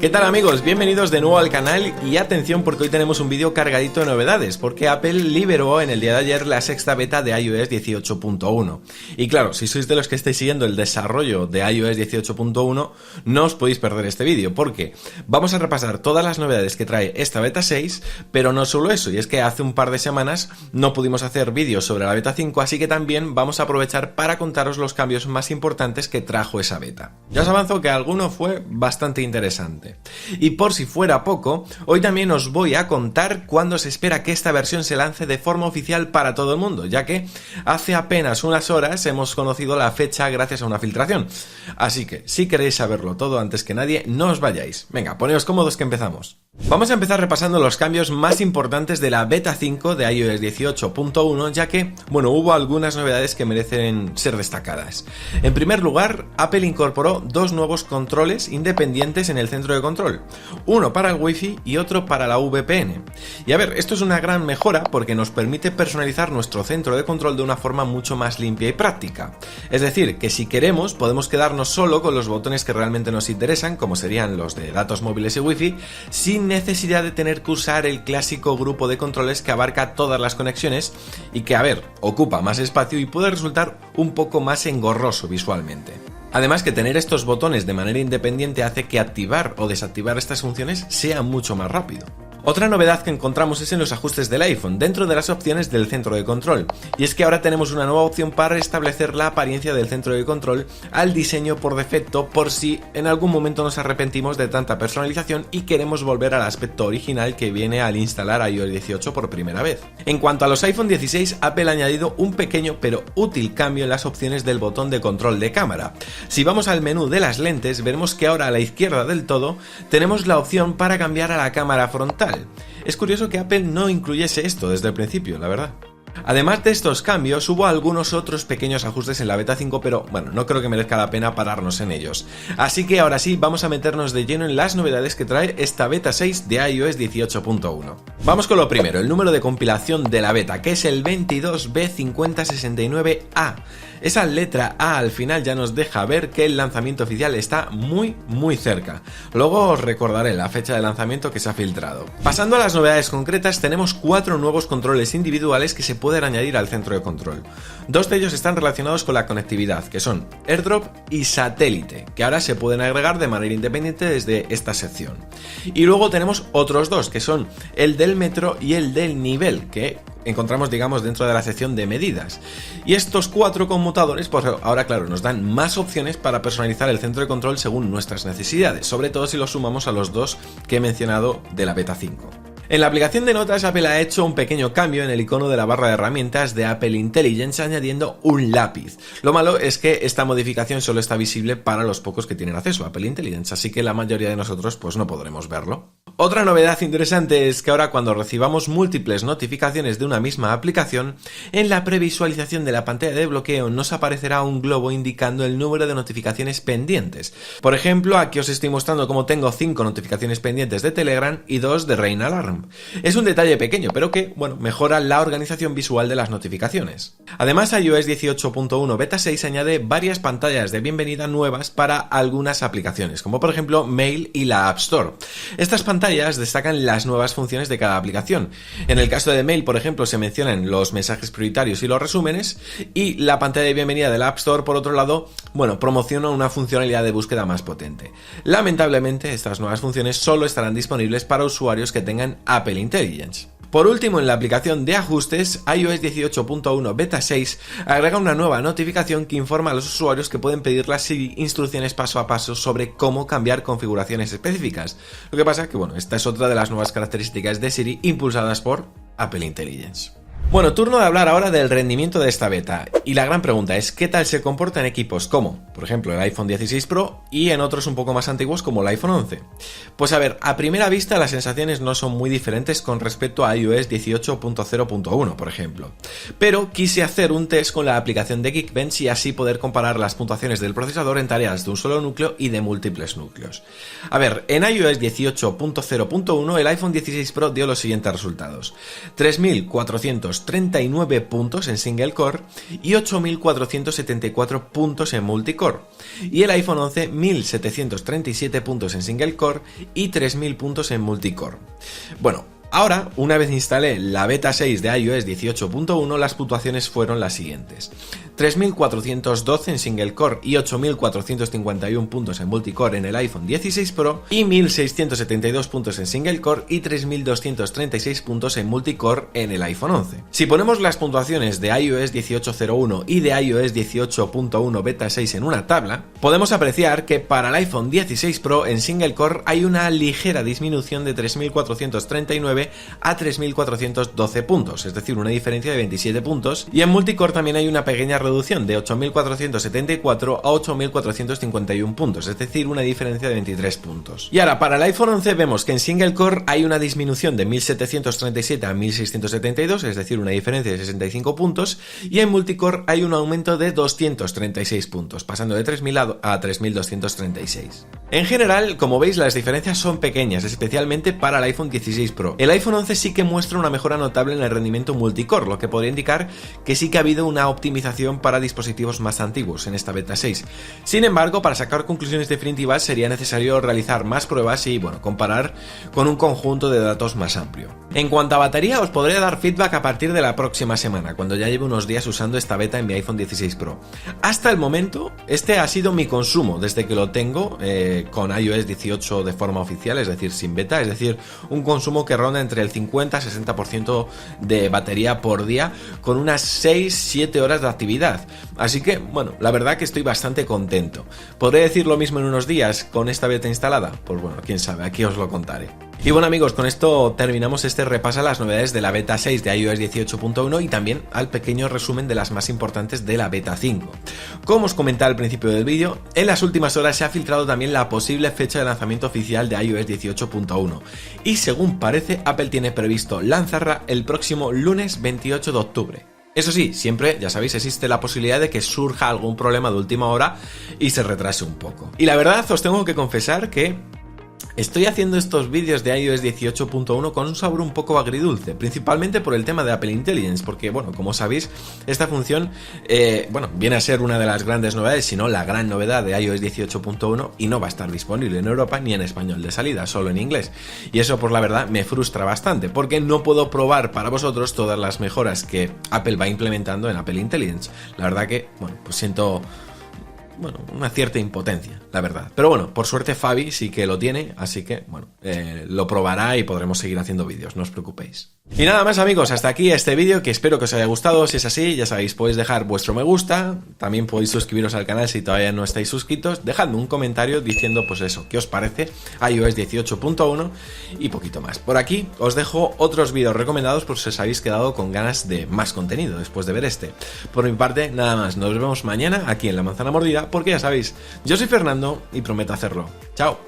¿Qué tal amigos? Bienvenidos de nuevo al canal y atención porque hoy tenemos un vídeo cargadito de novedades porque Apple liberó en el día de ayer la sexta beta de iOS 18.1 y claro, si sois de los que estáis siguiendo el desarrollo de iOS 18.1 no os podéis perder este vídeo porque vamos a repasar todas las novedades que trae esta beta 6, pero no solo eso, y es que hace un par de semanas no pudimos hacer vídeos sobre la beta 5, así que también vamos a aprovechar para contaros los cambios más importantes que trajo esa beta. Ya os avanzo que alguno fue bastante interesante. Y por si fuera poco, hoy también os voy a contar cuándo se espera que esta versión se lance de forma oficial para todo el mundo, ya que hace apenas unas horas hemos conocido la fecha gracias a una filtración. Así que, si queréis saberlo todo antes que nadie, no os vayáis. Venga, poneos cómodos que empezamos. Vamos a empezar repasando los cambios más importantes de la beta 5 de iOS 18.1, ya que, bueno, hubo algunas novedades que merecen ser destacadas. En primer lugar, Apple incorporó dos nuevos controles independientes en el centro de control, uno para el Wi-Fi y otro para la VPN. Y a ver, esto es una gran mejora porque nos permite personalizar nuestro centro de control de una forma mucho más limpia y práctica. Es decir, que si queremos podemos quedarnos solo con los botones que realmente nos interesan, como serían los de datos móviles y Wi-Fi, sin necesidad de tener que usar el clásico grupo de controles que abarca todas las conexiones y que, a ver, ocupa más espacio y puede resultar un poco más engorroso visualmente. Además que tener estos botones de manera independiente hace que activar o desactivar estas funciones sea mucho más rápido. Otra novedad que encontramos es en los ajustes del iPhone, dentro de las opciones del centro de control, y es que ahora tenemos una nueva opción para restablecer la apariencia del centro de control al diseño por defecto por si en algún momento nos arrepentimos de tanta personalización y queremos volver al aspecto original que viene al instalar iOS 18 por primera vez. En cuanto a los iPhone 16, Apple ha añadido un pequeño pero útil cambio en las opciones del botón de control de cámara. Si vamos al menú de las lentes, veremos que ahora a la izquierda del todo tenemos la opción para cambiar a la cámara frontal. Es curioso que Apple no incluyese esto desde el principio, la verdad. Además de estos cambios, hubo algunos otros pequeños ajustes en la beta 5, pero bueno, no creo que merezca la pena pararnos en ellos. Así que ahora sí, vamos a meternos de lleno en las novedades que trae esta beta 6 de iOS 18.1. Vamos con lo primero, el número de compilación de la beta, que es el 22B5069A. Esa letra A al final ya nos deja ver que el lanzamiento oficial está muy cerca. Luego os recordaré la fecha de lanzamiento que se ha filtrado. Pasando a las novedades concretas, tenemos 4 nuevos controles individuales que se pueden añadir al centro de control. 2 de ellos están relacionados con la conectividad, que son AirDrop y Satélite, que ahora se pueden agregar de manera independiente desde esta sección. Y luego tenemos otros 2, que son el del metro y el del nivel, que encontramos, digamos, dentro de la sección de medidas. Y estos 4 conmutadores, pues ahora claro, nos dan más opciones para personalizar el centro de control según nuestras necesidades, sobre todo si los sumamos a los 2 que he mencionado de la beta 5. En la aplicación de notas, Apple ha hecho un pequeño cambio en el icono de la barra de herramientas de Apple Intelligence añadiendo un lápiz. Lo malo es que esta modificación solo está visible para los pocos que tienen acceso a Apple Intelligence, así que la mayoría de nosotros pues no podremos verlo. Otra novedad interesante es que ahora cuando recibamos múltiples notificaciones de una misma aplicación, en la previsualización de la pantalla de bloqueo nos aparecerá un globo indicando el número de notificaciones pendientes. Por ejemplo, aquí os estoy mostrando cómo tengo 5 notificaciones pendientes de Telegram y 2 de Rain Alarm. Es un detalle pequeño, pero que, bueno, mejora la organización visual de las notificaciones. Además, iOS 18.1 Beta 6 añade varias pantallas de bienvenida nuevas para algunas aplicaciones, como por ejemplo Mail y la App Store. Estas pantallas destacan las nuevas funciones de cada aplicación. En el caso de Mail, por ejemplo, se mencionan los mensajes prioritarios y los resúmenes, y la pantalla de bienvenida de la App Store, por otro lado, bueno, promociona una funcionalidad de búsqueda más potente. Lamentablemente, estas nuevas funciones solo estarán disponibles para usuarios que tengan Apple Intelligence. Por último, en la aplicación de ajustes, iOS 18.1 Beta 6 agrega una nueva notificación que informa a los usuarios que pueden pedirle a Siri instrucciones paso a paso sobre cómo cambiar configuraciones específicas. Lo que pasa que, bueno, esta es otra de las nuevas características de Siri impulsadas por Apple Intelligence. Bueno, turno de hablar ahora del rendimiento de esta beta, y la gran pregunta es ¿qué tal se comporta en equipos como, por ejemplo, el iPhone 16 Pro y en otros un poco más antiguos como el iPhone 11? Pues a ver, a primera vista las sensaciones no son muy diferentes con respecto a iOS 18.0.1, por ejemplo, pero quise hacer un test con la aplicación de Geekbench y así poder comparar las puntuaciones del procesador en tareas de un solo núcleo y de múltiples núcleos. A ver, en iOS 18.0.1 el iPhone 16 Pro dio los siguientes resultados: 3.400 8.739 puntos en single core y 8.474 puntos en multicore. Y el iPhone 11 1.737 puntos en single core y 3.000 puntos en multicore. Bueno, ahora, una vez instalé la beta 6 de iOS 18.1, las puntuaciones fueron las siguientes: 3.412 en single core y 8.451 puntos en multicore en el iPhone 16 Pro y 1.672 puntos en single core y 3.236 puntos en multicore en el iPhone 11. Si ponemos las puntuaciones de iOS 18.01 y de iOS 18.1 beta 6 en una tabla, podemos apreciar que para el iPhone 16 Pro en single core hay una ligera disminución de 3.439 a 3.412 puntos, es decir, una diferencia de 27 puntos, y en multicore también hay una pequeña reducción de 8.474 a 8.451 puntos, es decir, una diferencia de 23 puntos. Y ahora, para el iPhone 11 vemos que en single core hay una disminución de 1.737 a 1.672, es decir, una diferencia de 65 puntos, y en multicore hay un aumento de 236 puntos, pasando de 3.000 a 3.236. En general, como veis, las diferencias son pequeñas, especialmente para el iPhone 16 Pro. El iPhone 11 sí que muestra una mejora notable en el rendimiento multicore, lo que podría indicar que sí que ha habido una optimización para dispositivos más antiguos en esta beta 6. Sin embargo, para sacar conclusiones definitivas sería necesario realizar más pruebas y, bueno, comparar con un conjunto de datos más amplio. En cuanto a batería, os podré dar feedback a partir de la próxima semana, cuando ya lleve unos días usando esta beta en mi iPhone 16 Pro. Hasta el momento, este ha sido mi consumo desde que lo tengo con iOS 18 de forma oficial, es decir, sin beta, es decir, un consumo que ronda entre el 50-60% de batería por día, con unas 6-7 horas de actividad. Así que, bueno, la verdad que estoy bastante contento. ¿Podré decir lo mismo en unos días con esta beta instalada? Pues bueno, quién sabe, aquí os lo contaré. Y bueno, amigos, con esto terminamos este repaso a las novedades de la beta 6 de iOS 18.1 y también al pequeño resumen de las más importantes de la beta 5. Como os comentaba al principio del vídeo, en las últimas horas se ha filtrado también la posible fecha de lanzamiento oficial de iOS 18.1 y según parece, Apple tiene previsto lanzarla el próximo lunes 28 de octubre. Eso sí, siempre, ya sabéis, existe la posibilidad de que surja algún problema de última hora y se retrase un poco. Y la verdad, os tengo que confesar que estoy haciendo estos vídeos de iOS 18.1 con un sabor un poco agridulce, principalmente por el tema de Apple Intelligence, porque, bueno, como sabéis, esta función, viene a ser una de las grandes novedades, si no la gran novedad de iOS 18.1 y no va a estar disponible en Europa ni en español de salida, solo en inglés. Y eso, pues la verdad, me frustra bastante, porque no puedo probar para vosotros todas las mejoras que Apple va implementando en Apple Intelligence. La verdad que, bueno, pues siento una cierta impotencia, la verdad. Pero bueno, por suerte Fabi sí que lo tiene, así que, bueno, lo probará y podremos seguir haciendo vídeos, no os preocupéis. Y nada más, amigos, hasta aquí este vídeo, que espero que os haya gustado. Si es así, ya sabéis, podéis dejar vuestro me gusta, también podéis suscribiros al canal si todavía no estáis suscritos, dejadme un comentario diciendo, pues eso, qué os parece iOS 18.1 y poquito más. Por aquí os dejo otros vídeos recomendados por si os habéis quedado con ganas de más contenido después de ver este. Por mi parte, nada más, nos vemos mañana aquí en La Manzana Mordida, porque ya sabéis, yo soy Fernando y prometo hacerlo. ¡Chao!